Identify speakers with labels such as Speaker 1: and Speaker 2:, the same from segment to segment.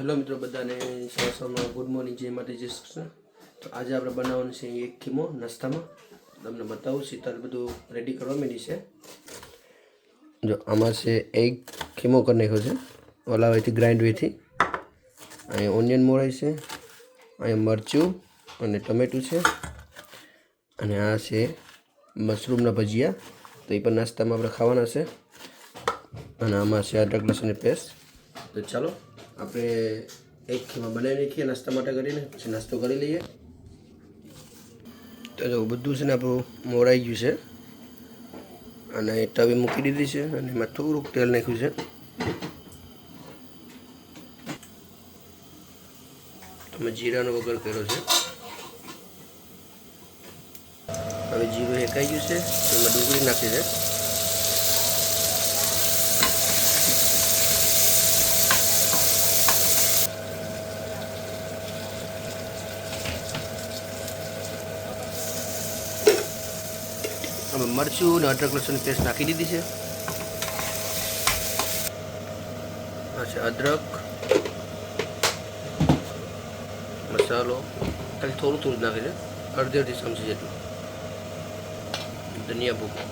Speaker 1: Hello મિત્રો બધાને સવારમાં ગુડ મોર્નિંગ જય માટે જય શ્રી કૃષ્ણ. તો આજે આપણે બનાવવાનું છે એક ખીમો નાસ્તામાં. તમને બતાવું શીતલ બધું રેડી કરવા માંડી છે. જો આમાં છે એક ખીમો કરી નાખ્યો છે ઓલા વેથી ગ્રાઇન્ડ વેથી. અહીંયા ઓનિયન મોળાઈ છે, અહીંયા મરચું અને ટમેટું છે, અને આ છે મશરૂમના ભજીયા. તો એ પણ નાસ્તામાં આપણે ખાવાના છે. અને આમાં છે અદરક લસણની પેસ્ટ. તો ચાલો આપણે એક ખીમા બનાવી નાખીએ નાસ્તા માટે કરીને, પછી નાસ્તો કરી લઈએ. તો જો બધું છે ને આપણું મોરાઈ ગયું છે, અને તવી મૂકી દીધી છે, અને એમાં થોડુંક તેલ નાખ્યું છે. તમે જીરાનો વઘાર કર્યો છે. હવે જીરું શેકાઈ ગયું છે, એમાં ડુંગળી નાખી છે. અમે મરચું અને અદરક લસણની પેસ્ટ નાખી દીધી છે. આ છે અદરક મસાલો, ખાલી થોડું થોડું નાખી છે, અડધી ચમચી જેટલું. ધનિયા ભૂકો,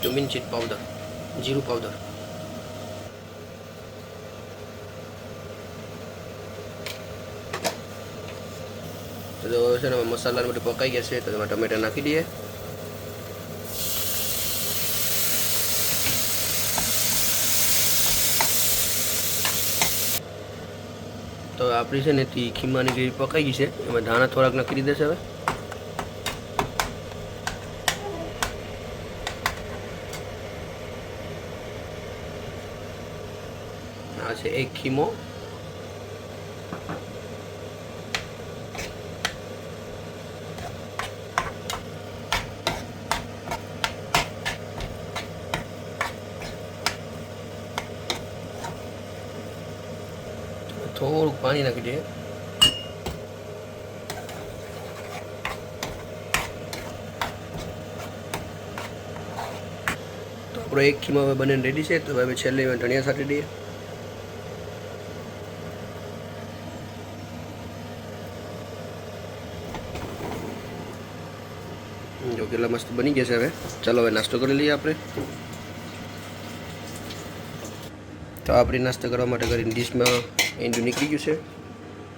Speaker 1: ક્યુમિન સીડ પાવડર, જીરું પાવડર. તો છે ને મસાલા બધું પકાઈ ગયા છે, તો એમાં ટમેટા નાખી દઈએ. તો આપણી છે ને ખીમાની ગ્રેવી પકાઈ ગઈ છે, એમાં ધાણા થોડાક નાખી દીધા છે. હવે આ છે એક ખીમો. થોડુંક પાણી નાખી દઈએ. તો આપણો એક ખીમો હવે બનીને રેડી છે. તો હવે છેલ્લે ધનિયા છાંટી દઈએ. જો કેટલા મસ્ત બની ગયા છે. હવે ચાલો હવે નાસ્તો કરી લઈએ આપણે. તો આપણે નાસ્તો કરવા માટે કરીને ડીશમાં ઈંડું નીકળી ગયું છે.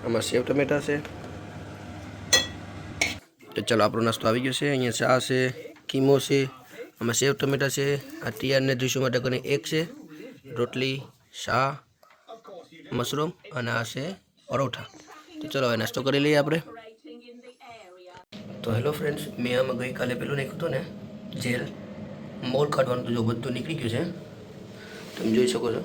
Speaker 1: આમાં સેવ ટમેટા છે. તો ચાલો આપણો નાસ્તો આવી ગયો છે. અહીંયા ચા છે, કીમો છે, આમાં સેવ ટમેટા છે, આ તિયારને જોઈશું માટે કરીને એક છે, રોટલી, શા, મશરૂમ, અને આ છે પરોઠા. તો ચાલો હવે નાસ્તો કરી લઈએ આપણે. તો હેલો ફ્રેન્ડ્સ, મેં આમાં ગઈકાલે પેલું નાખ્યું હતું ને જેલ મોલ કાઢવાનું, તો જો બધું નીકળી ગયું છે, તમે જોઈ શકો છો.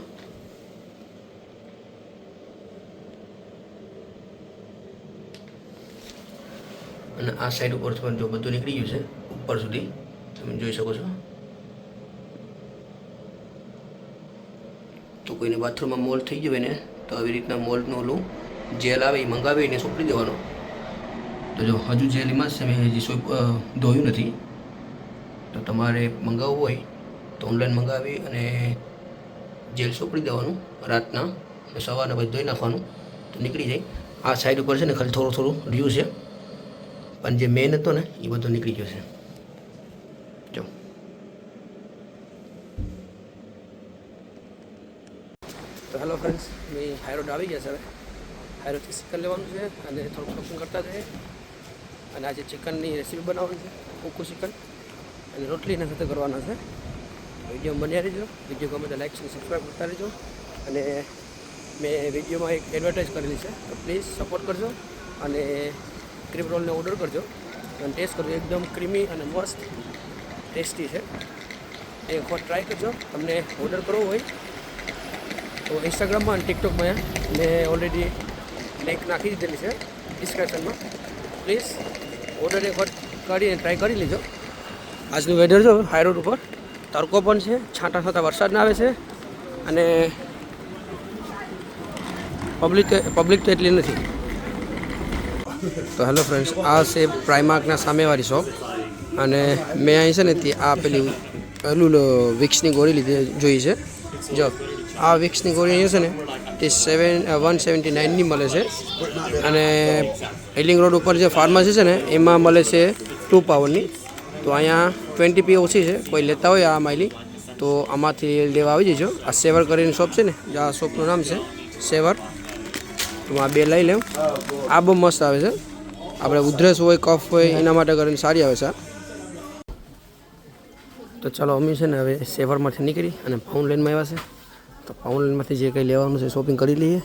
Speaker 1: અને આ સાઈડ ઉપર પણ જો બધું નીકળી ગયું છે ઉપર સુધી, તમે જોઈ શકો છો. તો કોઈને બાથરૂમમાં મોલ થઈ ગયો હોય ને, તો આવી રીતના મોલનું ઓલું જેલ આવે એ મંગાવીને સોંપડી દેવાનો. તો જો હજુ જેલ એમાં છે, મેં હજી ધોયું નથી. તો તમારે મંગાવવું હોય તો ઓનલાઈન મંગાવી અને જેલ સોંપડી દેવાનું રાતના, અને સવારના પછી ધોઈ નાખવાનું, તો નીકળી જાય. આ સાઈડ ઉપર છે ને ખાલી થોડું થોડું રહ્યું છે, પણ જે મેન હતો ને એ બધો નીકળી ગયો છે. જો તો હેલો ફ્રેન્ડ્સ, મેં હાઈરોડ આવી ગયા છે. હવે હાઈરોડથી ચિકન લેવાનું છે, અને થોડુંક શોપિંગ કરતા જઈએ. અને આજે ચિકનની રેસીપી બનાવવાની છે, કૂકું ચિકન, અને રોટલીના સાથે કરવાના છે. વિડીયો બન્યા રહેજો. વિડીયો ગમે તો લાઈક અને સબસ્ક્રાઈબ કરતા રહેજો. અને મેં વિડીયોમાં એક એડવર્ટાઈઝ કરેલી છે, તો પ્લીઝ સપોર્ટ કરજો. અને ક્રીમ રોલને ઓર્ડર કરજો અને ટેસ્ટ કરજો. એકદમ ક્રીમી અને મસ્ત ટેસ્ટી છે. એક વખત ટ્રાય કરજો. તમને ઓર્ડર કરવો હોય તો ઇન્સ્ટાગ્રામમાં અને ટિકટોકમાં મેં ઓલરેડી લિંક નાખી દીધેલી છે ડિસ્ક્રિપ્શનમાં. પ્લીઝ ઓર્ડર એક વખત કરીને ટ્રાય કરી લેજો. આજનું વેધર જો હાઈરોડ ઉપર તડકો પણ છે, છાંટા છાંટા વરસાદ ના આવે છે, અને પબ્લિક તો એટલી નથી. તો હેલો ફ્રેન્ડ્સ, આ છે પ્રાઇમાર્કના સામેવાળી શોપ. અને મેં અહીં છે ને આ પેલું વિક્સની ગોળી લીધી જોઈ છે. જો આ વિક્સની ગોળી છે ને તે 179ની મળે છે અને હિલિંગ રોડ ઉપર જે ફાર્મસી છે ને એમાં મળે છે 2 પાવરની. તો અહીંયા 20p ઓછી છે. કોઈ લેતા હોય આ માઇલી તો આમાંથી લેવા આવી જજો. આ સેવર કરીને શોપ છે ને, આ શોપનું નામ છે સેવર. તો આ 2 લઈ લેવું. આ બહુ મસ્ત આવે છે. આપણે ઉધરસ હોય, કફ હોય એના માટે કરીને સારી આવે છે. તો ચાલો અમે છે ને હવે સેવરમાંથી નીકળી અને પાઉન્ડ લાઇનમાં આવ્યા છે. તો પાઉન્ડ લાઇનમાંથી જે કંઈ લેવાનું છે શોપિંગ કરી લઈએ.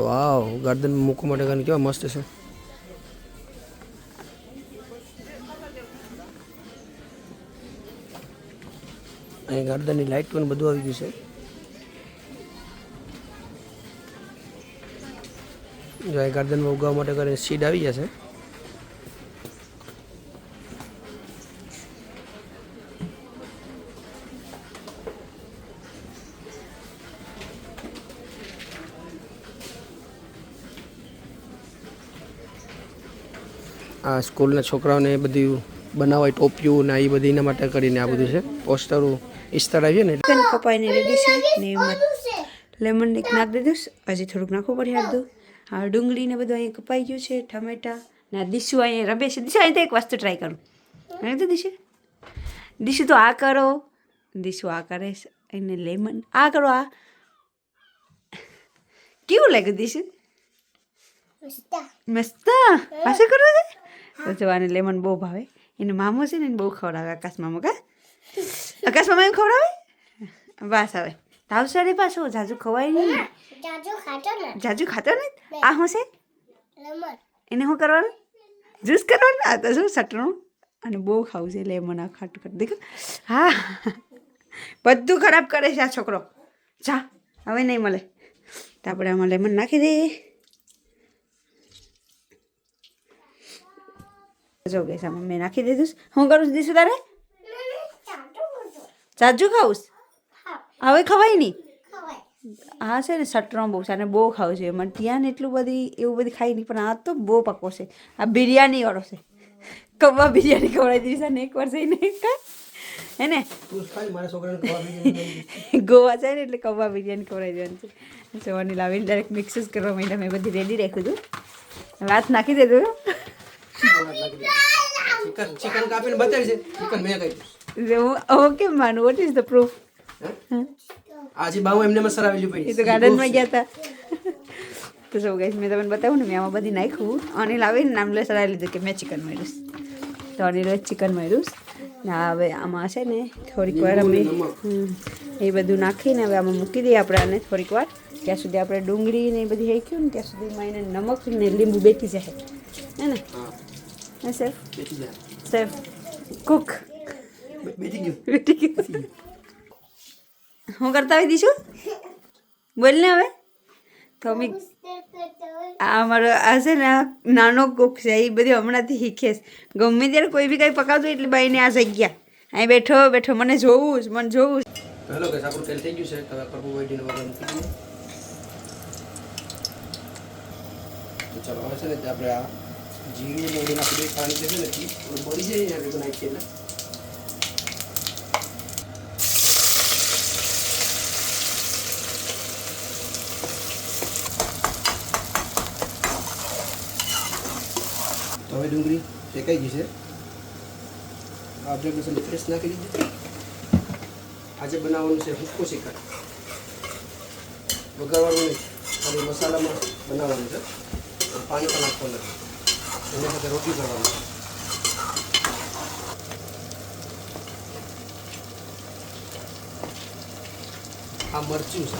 Speaker 1: વાવ, ગાર્ડનમાં મૂકવા માટે કરીને કેવા મસ્ત છે. અહીં ગાર્ડનની લાઇટ પણ બધું આવી ગયું છે. જો અહીં ગાર્ડનમાં ઉગાવવા માટે કરીને સીડ આવી ગયા છે. આ સ્કૂલના છોકરાઓને બધું બનાવાય ટોપિયું ને એ બધી એના માટે કરીને આ બધું છે. પોસ્ટરો ઇસ્તર આવીએ ને
Speaker 2: કપાઈને રેડી છે ને એમાં લેમન એક નાખી દીધું. હજી થોડુંક નાખવું પડે અડધું. હા, ડુંગળી ને બધું અહીંયા કપાઈ ગયું છે. ટમેટા ને દીશું અહીંયા રબે છે. દીશું અહીં તો એક વસ્તુ ટ્રાય કરું. અહીં તો દીશું તો આ કરો. દીશું આ કરે છે. એને લેમન આ કરો. આ કેવું લાગ્યું દીશું? મસ્ત. પાસે કરવું છે તો આને લેમન બહુ ભાવે. એને મામો છે ને એને બહુ ખવડાવે. આકાશ મામો કા આકાશ મામા એમ ખવડાવે. બસ હવે તાવસાડે પાછો જાજુ ખવાય નહીં. જાજુ ખાતો ને. આ શું છે? એને શું કરવાનું? જ્યુસ કરવાનું. આ તો શું સટણું અને બહુ ખાવું છે લેમન. આ ખાટું ખાટું દેખો. હા, બધું ખરાબ કરે છે આ છોકરો. જા હવે નહીં મળે. તો આપણે આમાં લેમન નાખી દઈએ. જો ગેસ આમાં મેં નાખી દીધું. હું કરું છું દીશું તારે? જાજુ ખાવું? હવે ખવાય નહીં. હા છે ને સટરો બહુ છે અને બહુ ખાવું છે. મને ત્યાં ને એટલું બધી એવું બધી ખાઈ નહીં, પણ આ તો બહુ પકો છે. આ બિરયાની વાળો છે. કવા બિરયાની ખવડાવી દીધી છે ને એક વાર જઈને હે ને ગોવા છે ને એટલે કવા બિરયાની ખવડાવી દેવાની છે. જવાની લાવીને ડાયરેક્ટ મિક્સ જ કરવા માંડ્યા. મેં બધી રેડી રાખ્યું હતું. વાત નાખી દીધું.
Speaker 1: ચિકન કાપીને બતાવી છે. ચિકન મેં કહ્યું
Speaker 2: ઓકે માનું. What is the proof?
Speaker 1: આજે બાઉ એમને મસરાવેલી પડી.
Speaker 2: એ તો ગાર્ડનમાં ગયા હતા. તો સૌ ગાઈસ મેં તમને બતાવું ને મેં આમાં બધી નાખ્યું. અને લાવીને નામ લે સરાવી લીધું કે મેં ચિકન માર્યું. તો અનિલ ચિકન માર્યું ને હવે આમાં છે ને થોડીક વાર અમે એ બધું નાખીને હવે આમાં મૂકી દઈએ આપણે આને થોડીક વાર. ત્યાં સુધી આપણે ડુંગળી ને એ બધી હેક્યું ને ત્યાં સુધીમાં એને નમક ને લીંબુ બેઠી જાય હે ને. હા સેફ સેફ કુક બેઠી ગયું. હું કરતા હોય દીશું? બોલ ને હવે. તો અમે આ અમારો આ છે ને નાનો કુક છે. એ બધી હમણાંથી શીખે. ગમે ત્યારે કોઈ બી કંઈ પકાવતું એટલે બાઈને આ જગ્યા અહીં બેઠો બેઠો મને જોવું જ મને જોવું જ.
Speaker 1: હેલો ગાઈસ, આપણું તેલ થઈ ગયું છે. હવે કરવું વાઈડીને વગર મૂકી દઈએ. તો ચાલો હવે છે ને આપણે આ જીરું ને બધું નાખી દઈએ. પાણી છે ને બળી જાય ને આપણે નાખીએ એટલે તો હવે ડુંગળી શેકાઈ ગઈ છે. આપણે લસણ ફ્રેશ નાખી દીધી. આજે બનાવવાનું છે હુક્કો ચિકન. વઘારવાનું નહીં, ખાલી મસાલામાં બનાવવાનું છે. પાણી પણ નાખવાનું નથી. એના સાથે રોટલી કરવાની. આ મરચું છે.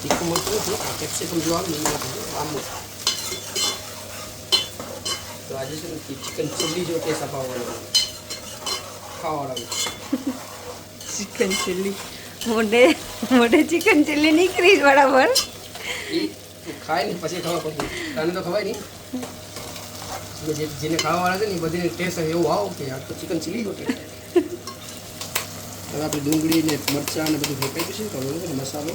Speaker 1: તીખું મરચું છે. આ કેપ્સિકમ જો આવે ને આમ. તો આજે છે ને ચિકન ચીલી જો ટેસ્ટ અપાવવાનો ખાવાવાળા.
Speaker 2: ચિકન ચીલી મોઢે મોઢે ચિકન ચીલી નીકળી બરાબર.
Speaker 1: એ ખાય ને પછી ખબર પડતી. તને તો ખવાય નહીં. જેને ખાવાવાળા છે ને એ બધીને ટેસ્ટ એવું આવો કે આ તો ચિકન ચીલી જો ટેસ્ટ. હવે આપણે ડુંગળી ને મરચાં ને બધું ફેંકાઈ છે. તો હવે મસાલો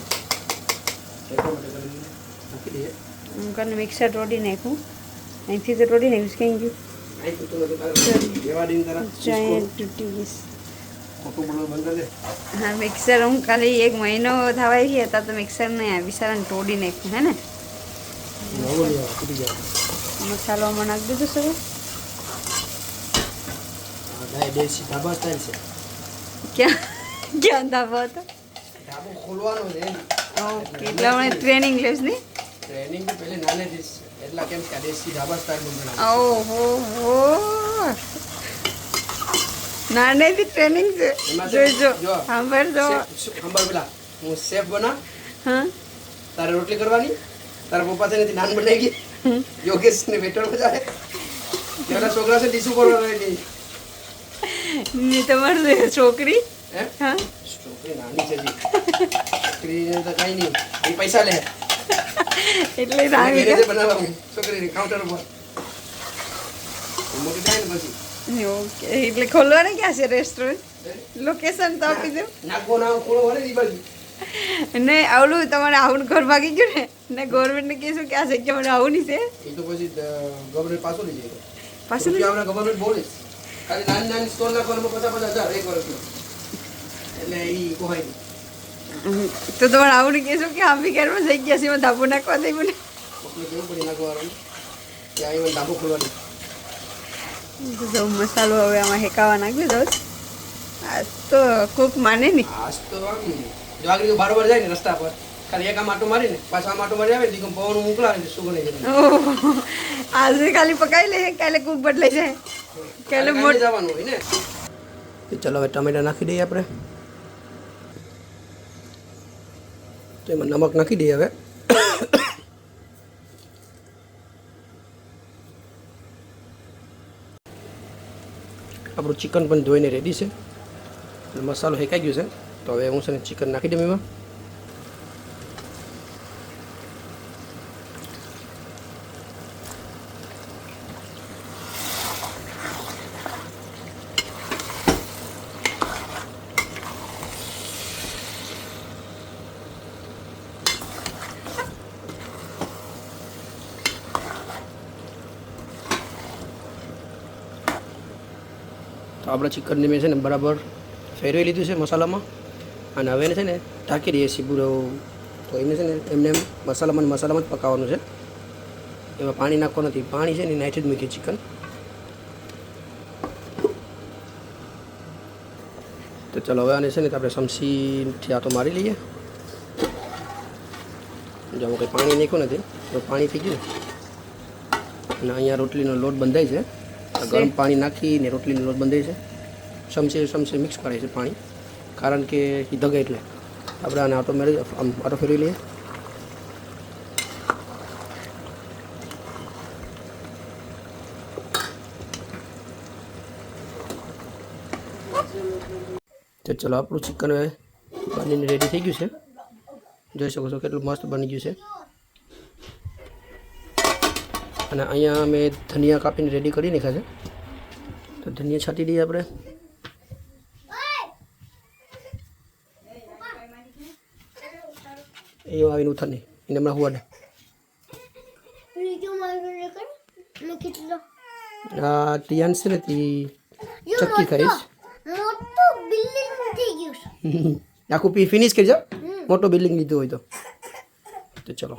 Speaker 1: નાખી દઈએ.
Speaker 2: હું કરીને મિક્સર તોડી નાખું. અહીંથી તો તોડી નાખ્યું. કઈ ગયું?
Speaker 1: ખોટું બોલવાનું બંધ કરી દે.
Speaker 2: હા મિક્સર હું ખાલી 1 મહિનો થવાય છે હતા તો મિક્સર નહીં આ વિચારાને તોડી નાખ્યું હે ને
Speaker 1: નવો લઈ આવો, તૂટી જાય.
Speaker 2: મસાલો આમાં નાખી દીધો સર
Speaker 1: આ દેશી ઢાબા સ્ટાઈલ છે.
Speaker 2: ક્યાં ક્યાં ધાબો હતો
Speaker 1: ઢાબો ખોલવાનો છે એમ.
Speaker 2: ઓકે એટલે હમણાં ટ્રેનિંગ લેશ નહીં
Speaker 1: ટ્રેનિંગ તો પહેલે નાનેથી જ છે. એટલા કેમ કે આ દેશી ઢાબા સ્ટાઈલ બનાવે.
Speaker 2: ઓહો હો નાનેથી ટ્રેનિંગ છે
Speaker 1: એમાં
Speaker 2: જોઈજો
Speaker 1: જો.
Speaker 2: સાંભળજો
Speaker 1: ખબર પેલા હું શેફ બના,
Speaker 2: હા
Speaker 1: તારે રોટલી કરવાની, તારા પપ્પા છે નાન બનાવી ગઈ, યોગેશ ને વેટર મજા પેલા છોકરા છે ડીશું કરવાનો
Speaker 2: ને તમારી છોકરી
Speaker 1: હે
Speaker 2: હા
Speaker 1: છોકરી નાની છે જી. છોકરીને તો કઈ નહીં, એ પૈસા લે
Speaker 2: એટલે રાવી
Speaker 1: ઘરે બનાવવાનું છોકરીને કાઉન્ટર ઉપર મોટી થાય ને પછી
Speaker 2: ઓકે એટલે ખોલવાને ક્યાં છે રેસ્ટોરન્ટ લોકેશન તો આપી દો
Speaker 1: નાખો ના ખોળો વળે ને ઈ બાજુ.
Speaker 2: ને આવડું તમારે આવું ઘર ભાગી ગયું ને ગવર્મેન્ટને કહેશું કે આ જગ્યા મને આવું નહીં છે
Speaker 1: એ તો પછી ગવર્મેન્ટ પાછો લઈ જાય.
Speaker 2: પાછું લઈ-
Speaker 1: રૂપિયા ગવર્મેન્ટ બોલે ખાલી નાની નાની સ્ટોર નાખવાનું 50,000 એક વર્ષનો એટલે ઈ કોહાય નહીં.
Speaker 2: તો તમારે આવું નહીં કહેશું કે આંબી ઘરમાં જઈ ગયા છે એમાં ધાબો નાખવા દઈ મને
Speaker 1: કોકને કેવું પડી નાખવાનું ત્યાં even ધાબો ખોલવાની.
Speaker 2: તો જો મસાલો હવે આમાં હેકાવા નાખી દો આ તો કૂક માને નહીં
Speaker 1: આજ તો આમ જો આગળ બારોબાર જાય ને રસ્તા પર ખાલી એક આમ આટો મારીને પાછો આમ આટો મારી આવે ને દીકમ પવન મોકલાવે ને સુગંધ આવી જાય.
Speaker 2: ઓહ આજે ખાલી પકાવી લે કાલે કૂક બદલાઈ જાય કાલે
Speaker 1: કાલે જવાનું હોય ને. ચલો હવે ટમેટા નાખી દઈએ આપણે. તો એમાં નમક નાખી દઈએ હવે. આપણું ચિકન પણ ધોઈને રેડી છે અને મસાલો હેકાઈ ગયો છે તો હવે હું છે ને ચિકન નાખી દઉં એમાં. તો આપણે ચિકનને મેં છે ને બરાબર ફેરવી લીધું છે મસાલામાં અને હવે એને છે ને ઢાંકી દઈએ સીબુરો. તો એમને છે ને એમને એમ મસાલામાં જ પકાવવાનું છે. એમાં પાણી નાખવાનું નથી, પાણી છે ને નાખી જ મૂકી ચિકન. તો ચલો હવે આને છે ને આપણે સમસીથી આટો મારી લઈએ. જો આમાં કંઈ પાણી નાખ્યું નથી તો પાણી થઈ ગયું ને અહીંયા રોટલીનો લોટ બંધાય છે. ગરમ પાણી નાખીને રોટલીનો લોટ બંધાય છે. સમસે મિક્સ કરાય છે પાણી કારણ કે એ દગે એટલે આપણે આને આટો ફેરવી લઈએ. તો ચલો આપણું ચિકન હવે બનીને રેડી થઈ ગયું છે. જોઈ શકો છો કેટલું મસ્ત બની ગયું છે. અને અહીંયા મેં ધનિયા કાપીને રેડી કરી નાખ્યા છે. તો ધનિયા છાંટી દઈએ આપણે. એ આવીને ઉથર નહીં એને હમણાં હુવા દે. આ ટિયાન છે ને તે ચક્કી ખાઈશ. આખું ફિનિશ કરી જાઓ મોટો બિલ્ડિંગ લીધું હોય તો ચલો.